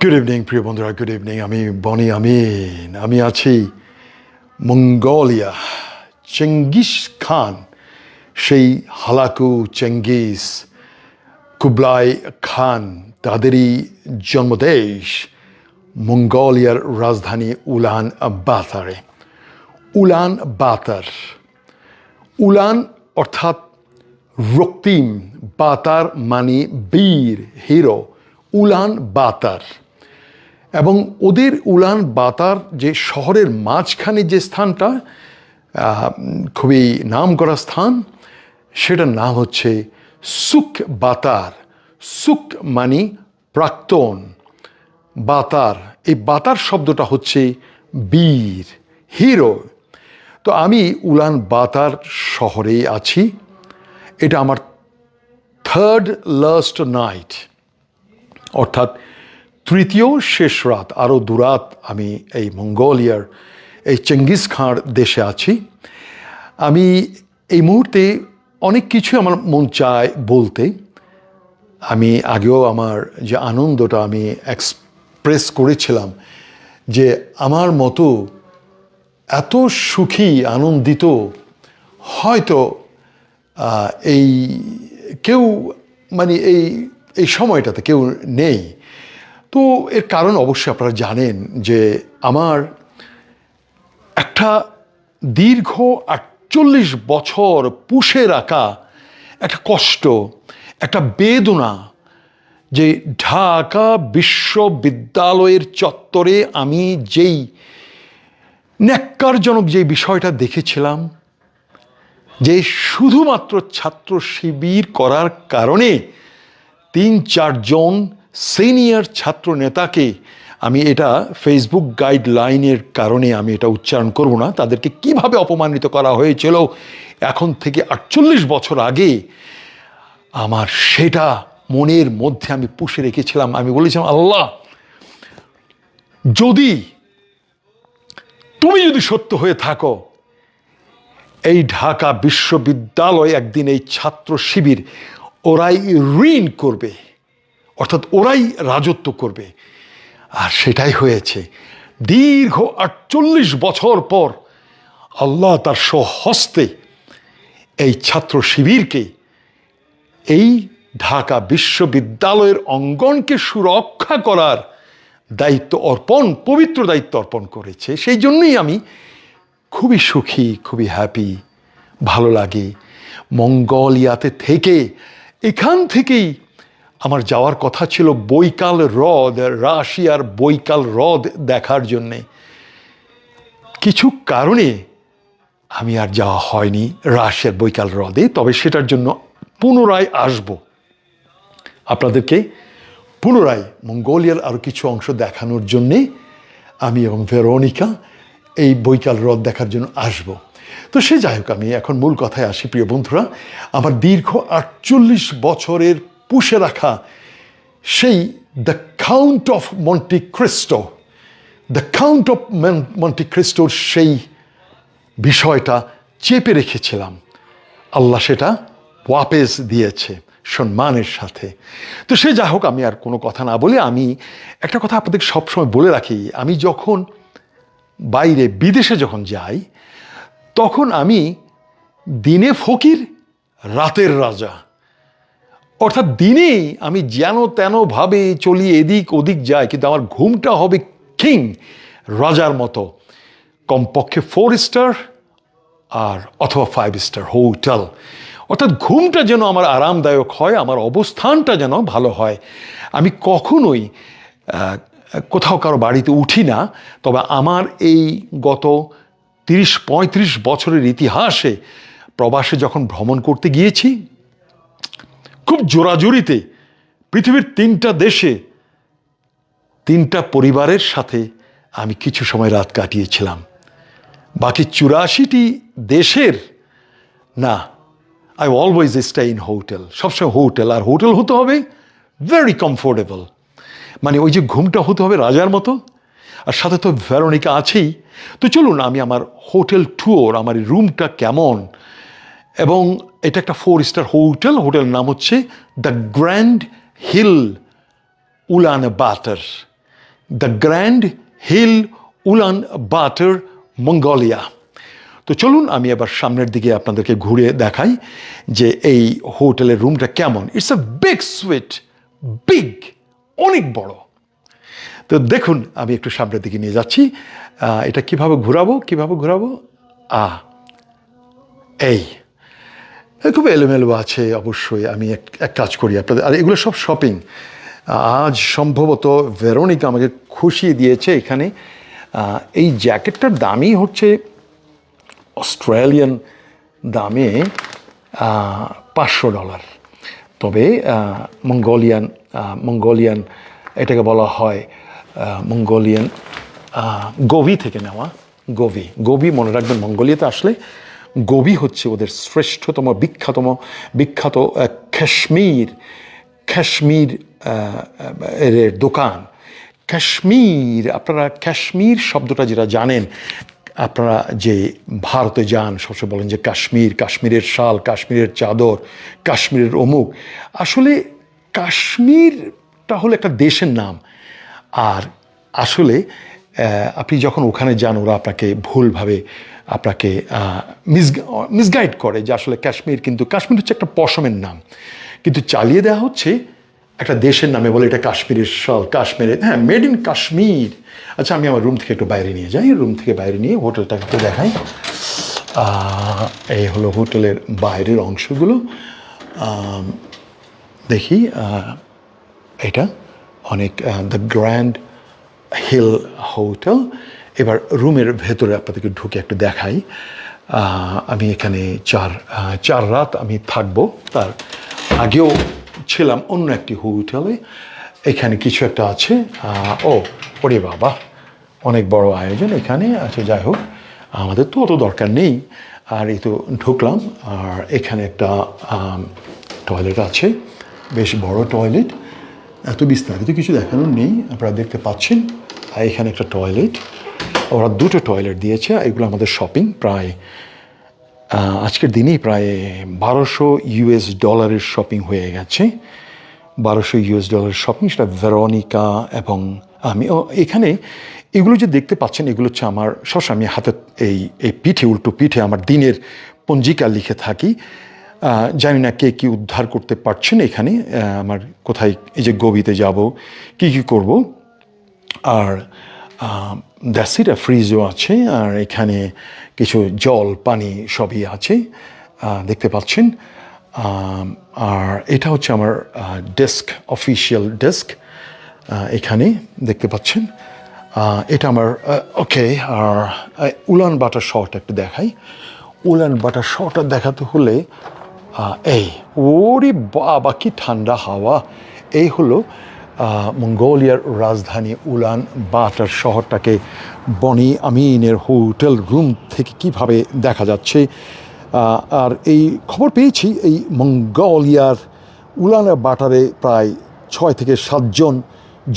Good evening প্রিয় বন্ধুরা, good evening. আমি বনি আমিন। আমি আছি মঙ্গোলিয়া। চেঙ্গিস খান, সেই হালাকু চেঙ্গিস, কুবলাই খান, তাদেরই জন্মদেশ মঙ্গোলিয়ার রাজধানী উলান বাতারে। উলান বাতার, উলান অর্থাৎ রক্তিম, বাতার মানে বীর, হিরো। উলান বাতার, এবং ওদের উলান বাতার যে শহরের মাঝখানে যে স্থানটা খুবই নাম করা স্থান, সেটার নাম হচ্ছে সুক বাতার। সুক মানে প্রাক্তন, বাতার, এই বাতার শব্দটা হচ্ছে বীর, হিরো। তো আমি উলান বাতার শহরে আছি। এটা আমার থার্ড লাস্ট নাইট, অর্থাৎ তৃতীয় শেষ রাত। আরও দুরাত আমি এই মঙ্গোলিয়ার এই চেঙ্গিস খাঁর দেশে আছি। আমি এই মুহূর্তে অনেক কিছু আমার মন চায় বলতে। আমি আগেও আমার যে আনন্দটা আমি এক্সপ্রেস করেছিলাম, যে আমার মতো এত সুখী, আনন্দিত হয়তো এই কেউ মানে এই সময়টাতে কেউ নেই। তো এর কারণ অবশ্যই আপনারা জানেন, যে আমার একটা দীর্ঘ ৪৮ বছর পুষে রাখা একটা কষ্ট, একটা বেদনা, যে ঢাকা বিশ্ববিদ্যালয়ের চত্বরে আমি যেই ন্যাক্কারজনক যে বিষয়টা দেখেছিলাম, যে শুধুমাত্র ছাত্র শিবির করার কারণে ৩-৪ জন সিনিয়র ছাত্র নেতাকে, আমি এটা ফেসবুক গাইডলাইনের কারণে আমি এটা উচ্চারণ করব না, তাদেরকে কিভাবে অপমানিত করা হয়েছিল এখন থেকে ৪৮ বছর আগে, আমার সেটা মনের মধ্যে আমি পুষে রেখেছিলাম। আমি বলেছিলাম, আল্লাহ, তুমি যদি সত্য হয়ে থাকো, এই ঢাকা বিশ্ববিদ্যালয় একদিন এই ছাত্র শিবির ওরাই ঋণ করবে, অর্থাৎ ওরাই রাজত্ব করবে। আর সেটাই হয়েছে। দীর্ঘ ৪৮ বছর পর আল্লাহ তার স্বহস্তে এই ছাত্র শিবিরকে, এই ঢাকা বিশ্ববিদ্যালয়ের অঙ্গনকে সুরক্ষা করার দায়িত্ব অর্পণ, পবিত্র দায়িত্ব অর্পণ করেছে। সেই জন্যই আমি খুবই সুখী, খুবই হ্যাপি, ভালো লাগে। মঙ্গোলিয়াতে থেকে, এখান থেকেই আমার যাওয়ার কথা ছিল বৈকাল হ্রদ, রাশিয়ার বৈকাল হ্রদ দেখার জন্যে। কিছু কারণে আমি আর যাওয়া হয়নি রাশিয়ার বৈকাল হ্রদে। তবে সেটার জন্য পুনরায় আসব, আপনাদেরকে পুনরায় মঙ্গোলিয়ার আরও কিছু অংশ দেখানোর জন্যে আমি এবং ভেরোনিকা এই বৈকাল হ্রদ দেখার জন্য আসব। তো সে যাই হোক, আমি এখন মূল কথায় আসি। প্রিয় বন্ধুরা, আমার দীর্ঘ ৪৮ বছরের পুষে রাখা সেই the Count of Monte Cristo, the Count of Monte ক্রিস্টোর সেই বিষয়টা চেপে রেখেছিলাম। আল্লাহ সেটা ওয়াপস দিয়েছে সম্মানের সাথে। তো সে যাই হোক, আমি আর কোনো কথা না বলে আমি একটা কথা আপনাদের সবসময় বলে রাখি। আমি যখন বাইরে বিদেশে যখন যাই, তখন আমি দিনে ফকির, রাতের রাজা। অর্থাৎ দিনে আমি যেন তেনভাবে চলি, এদিক ওদিক যাই, কিন্তু আমার ঘুমটা হবে কিং, রাজার মতো। কমপক্ষে 4 স্টার আর অথবা 5 স্টার হোটেল। অর্থাৎ ঘুমটা যেন আমার আরামদায়ক হয়, আমার অবস্থানটা যেন ভালো হয়। আমি কখনোই কোথাও কারো বাড়িতে উঠি না। তবে আমার এই গত ৩০-৩৫ বছরের ইতিহাসে প্রবাসে যখন ভ্রমণ করতে গিয়েছি, খুব জোরাজুরিতে পৃথিবীর 3টা দেশে 3টা পরিবারের সাথে আমি কিছু সময় রাত কাটিয়েছিলাম। বাকি ৮৪টি দেশের না, I always stay in hotel. সবসময় হোটেল, আর হোটেল হতে হবে ভেরি কমফোর্টেবল। মানে ওই যে ঘুমটা হতে হবে রাজার মতো। আর সাথে তো ভেরোনিকা আছেই। তো চলুন আমি আমার হোটেল ট্যুর, আমার রুমটা কেমন, এবং এটা একটা 4 স্টার হোটেল। হোটেলের নাম হচ্ছে দ্য গ্র্যান্ড হিল উলান বাতার। দ্য গ্র্যান্ড হিল উলান বাটার মঙ্গোলিয়া। তো চলুন আমি এবার সামনের দিকে আপনাদেরকে ঘুরে দেখাই যে এই হোটেলের রুমটা কেমন। It's a big sweet, big, অনেক বড়। তো দেখুন আমি একটু সামনের দিকে নিয়ে যাচ্ছি। এটা কিভাবে ঘোরাবো এই খুব এলোমেলো আছে অবশ্যই। আমি এক কাজ করি আপনাদের, আর এগুলো সব শপিং। আজ সম্ভবত ভেরোনিকা আমাকে খুশিয়ে দিয়েছে এখানে। এই জ্যাকেটটার দামই হচ্ছে অস্ট্রেলিয়ান দামে $500। তবে মঙ্গোলিয়ান এটাকে বলা হয় মঙ্গোলিয়ান গোভি থেকে নেওয়া। গোভি মনে রাখবেন, মঙ্গোলিয়াতে আসলে গোভি হচ্ছে ওদের শ্রেষ্ঠতম বিখ্যাত কাশ্মীর এর দোকান। আপনারা কাশ্মীর শব্দটা যেটা জানেন, আপনারা যে ভারতে যান সবসময় বলেন যে কাশ্মীরের শাল, কাশ্মীরের চাদর, কাশ্মীরের অমুক। আসলে কাশ্মীরটা হলো একটা দেশের নাম। আর আসলে আপনি যখন ওখানে যান ওরা আপনাকে ভুলভাবে মিসগাইড করে যে আসলে কাশ্মীর হচ্ছে একটা পশমের নাম, কিন্তু চালিয়ে দেওয়া হচ্ছে একটা দেশের নামে, বলে এটা কাশ্মীরের শাল, হ্যাঁ, মেড ইন কাশ্মীর। আচ্ছা আমি আমার রুম থেকে একটু বাইরে নিয়ে যাই, রুম থেকে বাইরে নিয়ে হোটেলটাকে একটু দেখাই। এই হলো হোটেলের বাইরের অংশগুলো। দেখি এটা অনেক দ্য গ্র্যান্ড হিল হোটেল। এবার রুমের ভেতরে আপনাদেরকে ঢুকে একটু দেখাই। আমি এখানে চার রাত আমি থাকবো। তার আগেও ছিলাম অন্য একটি হোটেলে। এখানে কিছু একটা আছে। ওরে বাবা, অনেক বড় আয়োজন এখানে আছে। যাই হোক, আমাদের তো অত দরকার নেই। আর এই তো ঢুকলাম, আর এখানে একটা টয়লেট আছে, বেশ বড় টয়লেট। এত বিস্তারিত কিছু দেখানোর নেই, আপনারা দেখতে পাচ্ছেন। আর এখানে একটা টয়লেট, ওরা দুটো টয়লেট দিয়েছে। এগুলো আমাদের শপিং, প্রায় আজকের দিনেই প্রায় $1200 শপিং হয়ে গেছে। $1200 শপিং, সেটা ভেরোনিকা এবং আমি। এখানে এগুলো যে দেখতে পাচ্ছেন, এগুলো হচ্ছে আমার সবসময় আমি হাতে এই উল্টো পিঠে আমার দিনের পঞ্জিকা লিখে থাকি। জানি না কে কি উদ্ধার করতে পারছেন এখানে। আমার কোথায় এই যে গোবিতে যাব, কি করব। আর দ্যাসিটা ফ্রিজও আছে, আর এখানে কিছু জল পানি সবই আছে, দেখতে পাচ্ছেন। আর এটা হচ্ছে আমার ডেস্ক, অফিসিয়াল ডেস্ক, এখানে দেখতে পাচ্ছেন। এটা আমার ওকে। আর উলান বাটার শহরটা একটু দেখাই। উলান বাটার শহরটা দেখাতে হলে ওরে বাবা কি ঠান্ডা হাওয়া। এই হলো মঙ্গোলিয়ার রাজধানী উলান বাটার শহরটাকে বনি আমিনের হোটেল রুম থেকে কিভাবে দেখা যাচ্ছে। আর এই খবর পেয়েছি, এই মঙ্গোলিয়ার উলান বাটারে প্রায় 6 থেকে 7 জন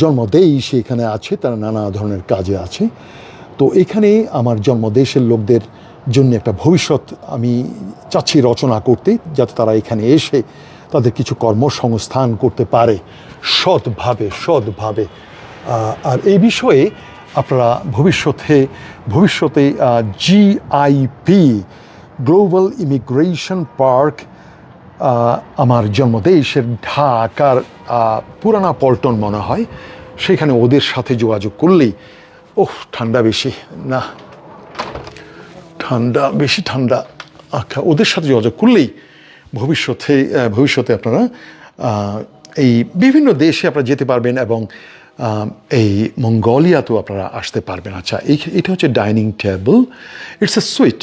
জন্মদেশী সেখানে আছে, তারা নানা ধরনের কাজে আছে। তো এখানে আমার জন্মদেশের লোকদের জন্য একটা ভবিষ্যৎ আমি চাচ্ছি রচনা করতে, যাতে তারা এখানে এসে তাদের কিছু কর্মসংস্থান করতে পারে সৎভাবে। আর এই বিষয়ে আপনারা ভবিষ্যতে GIP গ্লোবাল ইমিগ্রেশন পার্ক, আমার জন্মদেশের ঢাকার পুরানা পল্টন মনে হয়, সেখানে ওদের সাথে যোগাযোগ করলেই, ঠান্ডা বেশি না, ঠান্ডা আচ্ছা, ওদের সাথে যোগাযোগ করলেই ভবিষ্যতে আপনারা এই বিভিন্ন দেশে আপনারা যেতে পারবেন, এবং এই মঙ্গোলিয়াতেও আপনারা আসতে পারবেন। আচ্ছা, এটা হচ্ছে dining table, it's a sweet.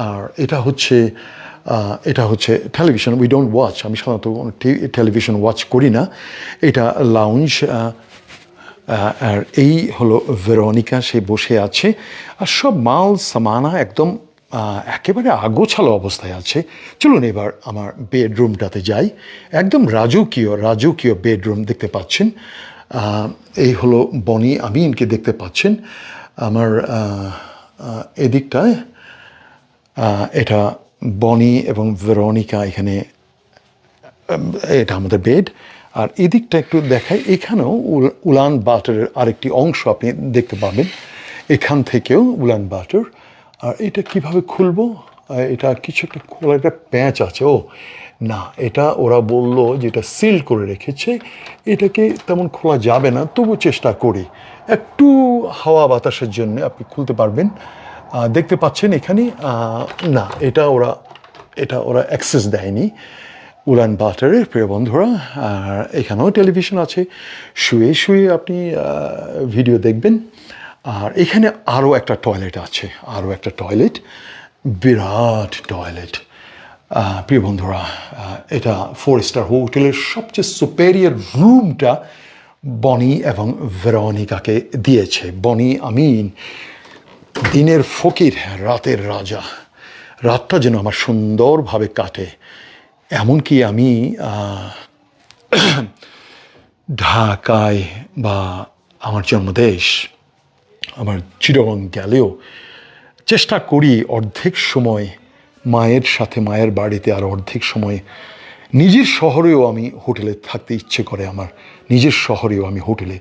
আর এটা হচ্ছে টেলিভিশন। উই ডোন্ট ওয়াচ, আমি সাধারণত টেলিভিশন ওয়াচ করি না। এটা লাউঞ্জ। আর এই হলো ভেরোনিকা, সে বসে আছে। আর সব মাল সামানা একদম একেবারে আগোছালো অবস্থায় আছে। চলুন এবার আমার বেডরুমটাতে যাই। একদম রাজকীয় বেডরুম দেখতে পাচ্ছেন। এই হলো বনি আমিনকে দেখতে পাচ্ছেন আমার এদিকটায়। এটা বনি এবং ভেরোনিকা, এখানে এটা আমাদের বেড। আর এদিকটা একটু দেখাই, এখানেও উলান বাটারের আরেকটি অংশ আপনি দেখতে পাবেন, এখান থেকেও উলান বাটার। আর এটা কিভাবে খুলবো, এটা কিছু একটা খোলার একটা প্যাঁচ আছে। ও না, এটা ওরা বলল যে এটা সিল করে রেখেছে, এটাকে তেমন খোলা যাবে না, তবু চেষ্টা করি, একটু হাওয়া বাতাসের জন্য আপনি খুলতে পারবেন। দেখতে পাচ্ছেন এখানে, না এটা ওরা অ্যাক্সেস দেয়নি উলান বাটারের, প্রিয় বন্ধুরা। আর এখানেও টেলিভিশন আছে, শুয়ে শুয়ে আপনি ভিডিও দেখবেন। আর এখানে আরও একটা টয়লেট আছে, বিরাট টয়লেট। প্রিয় বন্ধুরা, এটা 4 স্টার হোটেলের সবচেয়ে সুপেরিয়র রুমটা বনি এবং ভেরোনিকাকে দিয়েছে। বনি আমিন, দিনের ফকির, রাতের রাজা। রাতটা যেন আমার সুন্দরভাবে কাটে। এমনকি আমি ঢাকায় বা আমার জন্মদেশ আমার চিরং গেলেও চেষ্টা করি অর্ধেক সময় মায়ের সাথে, মায়ের বাড়িতে, আর অর্ধেক সময় নিজের শহরেও আমি হোটেলে থাকতে ইচ্ছে করে। আমার নিজের শহরেও আমি হোটেলে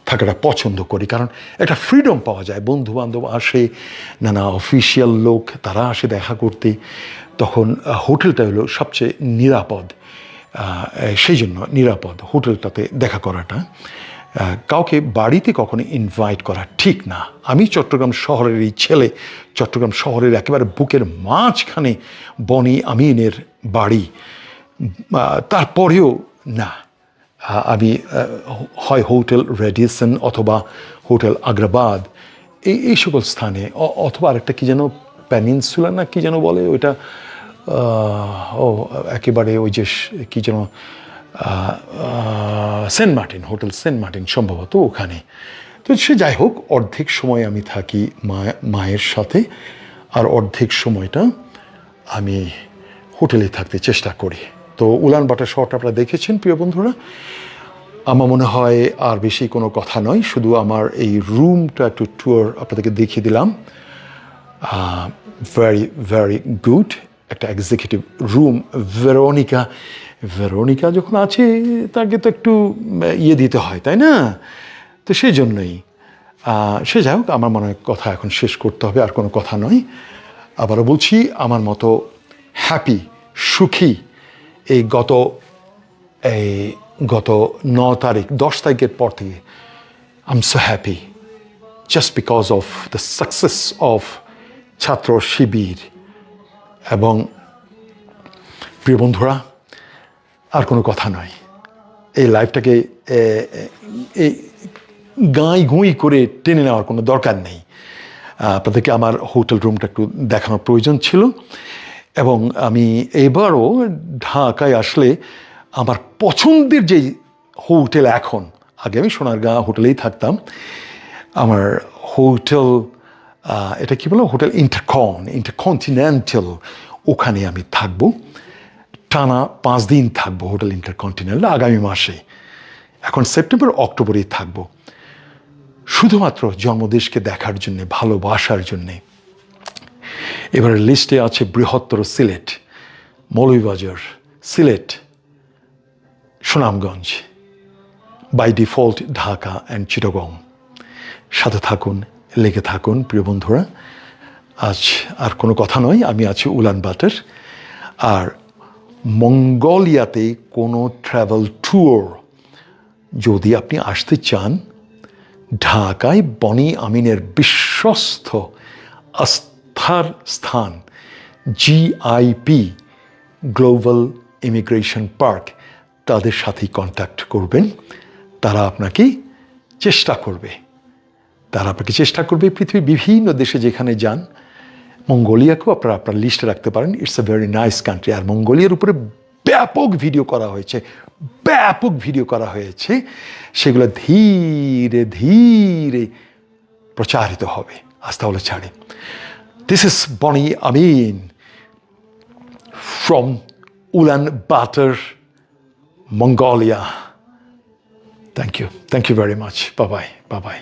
থাকাটা পছন্দ করি, কারণ একটা ফ্রিডম পাওয়া যায়। বন্ধু বান্ধব আসে, নানা অফিসিয়াল লোক তারা আসে দেখা করতে, তখন হোটেলটা হলো সবচেয়ে নিরাপদ। সেই জন্য নিরাপদ হোটেলটাতে দেখা করাটা। কাউকে বাড়িতে কখনো ইনভাইট করা ঠিক না। আমি চট্টগ্রাম শহরের এই ছেলে, চট্টগ্রাম শহরের একেবারে বুকের মাঝখানে বনি আমিনের বাড়ি, তারপরেও না, আমি হয় হোটেল রেডিসন অথবা হোটেল আগ্রাবাদ এই সকল স্থানে, অথবা আরেকটা কি যেন প্যানিনসুলা না কি যেন বলে ওইটা, একেবারে ওই যে কি যেন Saint Martin, hotel Saint Martin সম্ভবত, ওখানে। তো সে যাই হোক, অর্ধেক সময় আমি থাকি মায়ের সাথে, আর অর্ধেক সময়টা আমি হোটেলে থাকতে চেষ্টা করি। তো উলান বাটার শহরটা আপনারা দেখেছেন, প্রিয় বন্ধুরা। আমার মনে হয় আর বেশি কোনো কথা নয়, শুধু আমার এই রুমটা একটু ট্যুর আপনাদেরকে দেখিয়ে দিলাম। ভেরি ভেরি গুড, একটা এক্সিকিউটিভ রুম। ভেরোনিকা যখন আছে তাকে তো একটু দিতে হয়, তাই না? তো সেই জন্যই সে যাই হোক, আমার মনে হয় কথা এখন শেষ করতে হবে, আর কোনো কথা নয়। আবারও বলছি, আমার মতো হ্যাপি, সুখী এই গত 9 তারিখ, 10 তারিখের পর থেকে I am so happy, just because of the success of ছাত্র শিবির। এবং প্রিয় বন্ধুরা, আর কোনো কথা নয়, এই লাইফটাকে এই গাঁই গুঁই করে টেনে নেওয়ার কোনো দরকার নেই। আপনাদেরকে আমার হোটেল রুমটা একটু দেখানোর প্রয়োজন ছিল। এবং আমি এবারও ঢাকায় আসলে আমার পছন্দের যেই হোটেল, এখন, আগে আমি সোনারগাঁ হোটেলেই থাকতাম, আমার হোটেল, এটা কি বলো, হোটেল ইন্টারকন্টিনেন্টাল, ওখানে আমি থাকবো টানা 5 দিন থাকবো। হোটেল ইন্টারকন্টিনেন্টাল আগামী মাসে, এখন সেপ্টেম্বর অক্টোবরেই থাকবো, শুধুমাত্র জন্মদেশকে দেখার জন্যে, ভালোবাসার জন্যে। এবারে লিস্টে আছে বৃহত্তর Sylhet, Moulvibazar, Sylhet, Sunamganj, by default Dhaka and Chittagong. সাথে থাকুন, লেগে থাকুন, প্রিয় বন্ধুরা। আজ আর কোনো কথা নয়, আমি আছি উলান বাটার। আর মঙ্গোলিয়াতে কোনো ট্রাভেল ট্যুর যদি আপনি আসতে চান, ঢাকায় বনি আমিনের বিশ্বস্ত আস্থার স্থান GIP, গ্লোবাল ইমিগ্রেশন পার্ক, তাদের সাথেই কন্ট্যাক্ট করবেন। তারা আপনাকে চেষ্টা করবে পৃথিবীর বিভিন্ন দেশে যেখানে যান, মঙ্গোলিয়াকেও আপনার লিস্টে রাখতে পারেন। It's a very nice country. আর মঙ্গোলিয়ার উপরে ব্যাপক ভিডিও করা হয়েছে, সেগুলো ধীরে ধীরে প্রচারিত হবে। আজ তাহলে ছাড়ে। This is Boni Amin from উলান butter, Mongolia. Thank you very much. Bye bye.